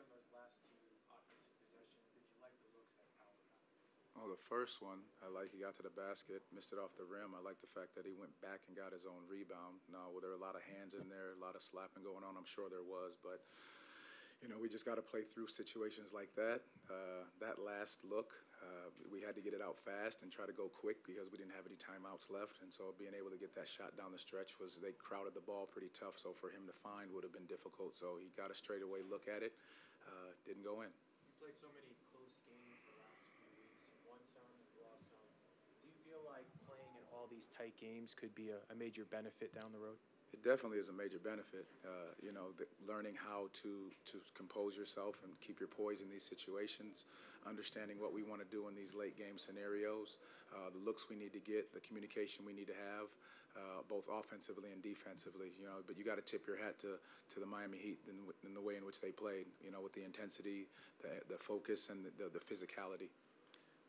on those last two offensive possessions? Did you like the looks that Powell got? Oh, the first one, I like he got to the basket, missed it off the rim. I like the fact that he went back and got his own rebound. Now, well, there were a lot of hands in there, a lot of slapping going on. I'm sure there was, but we just got to play through situations like that. That last look, we had to get it out fast and try to go quick because we didn't have any timeouts left. And so being able to get that shot down the stretch they crowded the ball pretty tough. So for him to find would have been difficult. So he got a straightaway look at it, didn't go in. You played so many close games the last few weeks. You won some, you lost some. Do you feel like playing in all these tight games could be a major benefit down the road? It definitely is a major benefit, learning how to compose yourself and keep your poise in these situations, understanding what we want to do in these late game scenarios, the looks we need to get, the communication we need to have, both offensively and defensively. But you got to tip your hat to the Miami Heat in the way in which they played. With the intensity, the focus, and the physicality.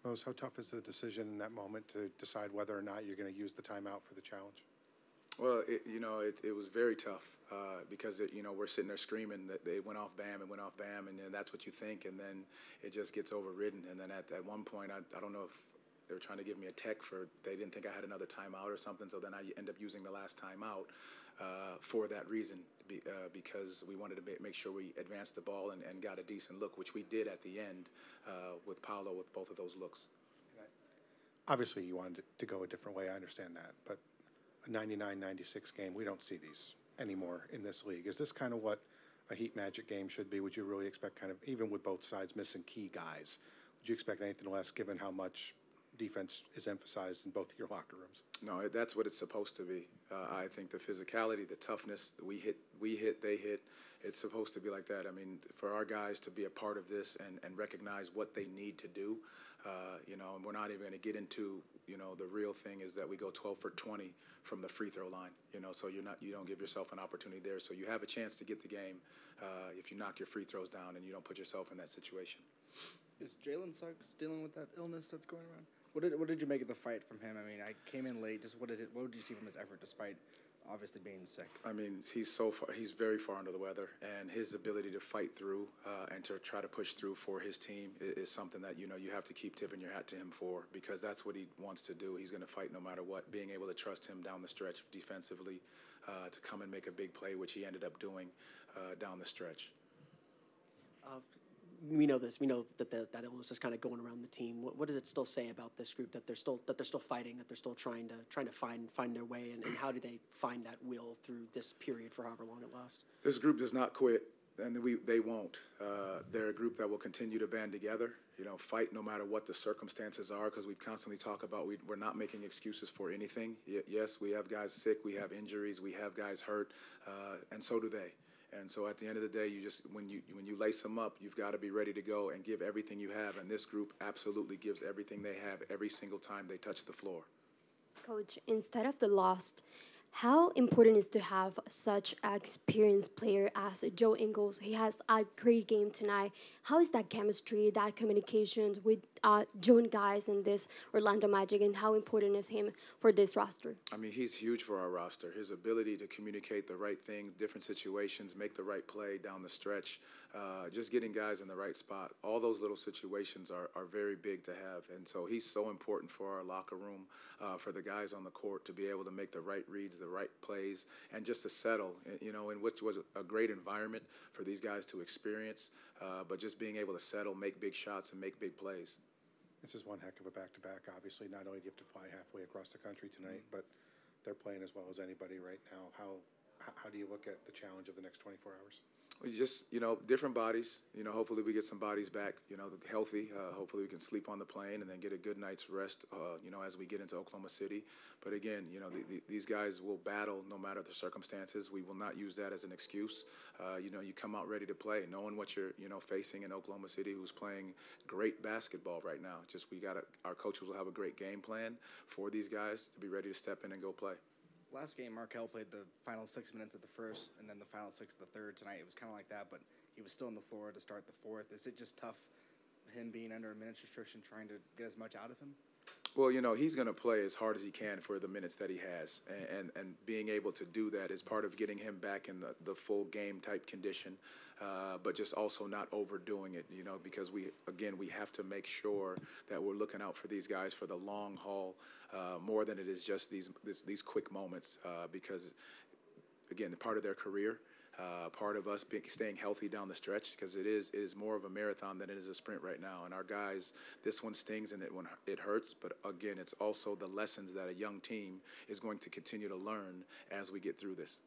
Mose, how tough is the decision in that moment to decide whether or not you're going to use the timeout for the challenge? Well, it was very tough because we're sitting there screaming that it went off Bam, and that's what you think, and then it just gets overridden. And then at one point, I don't know if they were trying to give me a tech they didn't think I had another timeout or something, so then I end up using the last timeout for that reason because we wanted to make sure we advanced the ball and got a decent look, which we did at the end with Paolo with both of those looks. Obviously, you wanted to go a different way. I understand that, but a 99-96 game, we don't see these anymore in this league. Is this kind of what a Heat Magic game should be? Would you really expect kind of, even with both sides missing key guys, would you expect anything less given how much defense is emphasized in both of your locker rooms? No, that's what it's supposed to be. I think the physicality, the toughness, we hit, they hit, it's supposed to be like that. I mean, for our guys to be a part of this and recognize what they need to do, and we're not even going to get into, the real thing is that we go 12 for 20 from the free throw line, so you don't give yourself an opportunity there. So you have a chance to get the game if you knock your free throws down and you don't put yourself in that situation. Is Jalen Suggs dealing with that illness that's going around? What did you make of the fight from him? I mean, I came in late. Just what did you see from his effort despite obviously being sick? I mean, he's very far under the weather, and his ability to fight through and to try to push through for his team is something that you have to keep tipping your hat to him for, because that's what he wants to do. He's going to fight no matter what. Being able to trust him down the stretch defensively to come and make a big play, which he ended up doing down the stretch. We know this. We know that that illness is kind of going around the team. What does it still say about this group, that they're still fighting, that they're still trying to find their way, and how do they find that will through this period for however long it lasts? This group does not quit, and they won't. They're a group that will continue to band together, fight no matter what the circumstances are, because we've constantly talked about we're not making excuses for anything. Yes, we have guys sick, we have injuries, we have guys hurt, and so do they. And so at the end of the day, when you lace them up, you've got to be ready to go and give everything you have. And this group absolutely gives everything they have every single time they touch the floor. Coach, instead of the loss, how important is to have such an experienced player as Joe Ingles? He has a great game tonight. How is that chemistry, that communication with Joan guys in this Orlando Magic, and how important is him for this roster? I mean, he's huge for our roster. His ability to communicate the right thing, different situations, make the right play down the stretch, just getting guys in the right spot. All those little situations are very big to have. And so he's so important for our locker room, for the guys on the court to be able to make the right reads, the right plays, and just to settle, in which was a great environment for these guys to experience, but just being able to settle, make big shots, and make big plays. This is one heck of a back-to-back. Obviously, not only do you have to fly halfway across the country tonight, but they're playing as well as anybody right now. How do you look at the challenge of the next 24 hours? We just, different bodies. Hopefully we get some bodies back, healthy. Hopefully we can sleep on the plane and then get a good night's rest, as we get into Oklahoma City. But again, these guys will battle no matter the circumstances. We will not use that as an excuse. You come out ready to play, knowing what you're, facing in Oklahoma City, who's playing great basketball right now. Our coaches will have a great game plan for these guys to be ready to step in and go play. Last game, Markelle played the final 6 minutes of the first and then the final 6 of the third. Tonight it was kind of like that, but he was still on the floor to start the fourth. Is it just tough, him being under a minutes restriction, trying to get as much out of him? Well, he's going to play as hard as he can for the minutes that he has. And being able to do that is part of getting him back in the full game type condition, but just also not overdoing it, because we have to make sure that we're looking out for these guys for the long haul more than it is just these quick moments because, again, part of their career. Part of us staying healthy down the stretch because it is more of a marathon than it is a sprint right now. And our guys, this one stings and it hurts. But again, it's also the lessons that a young team is going to continue to learn as we get through this.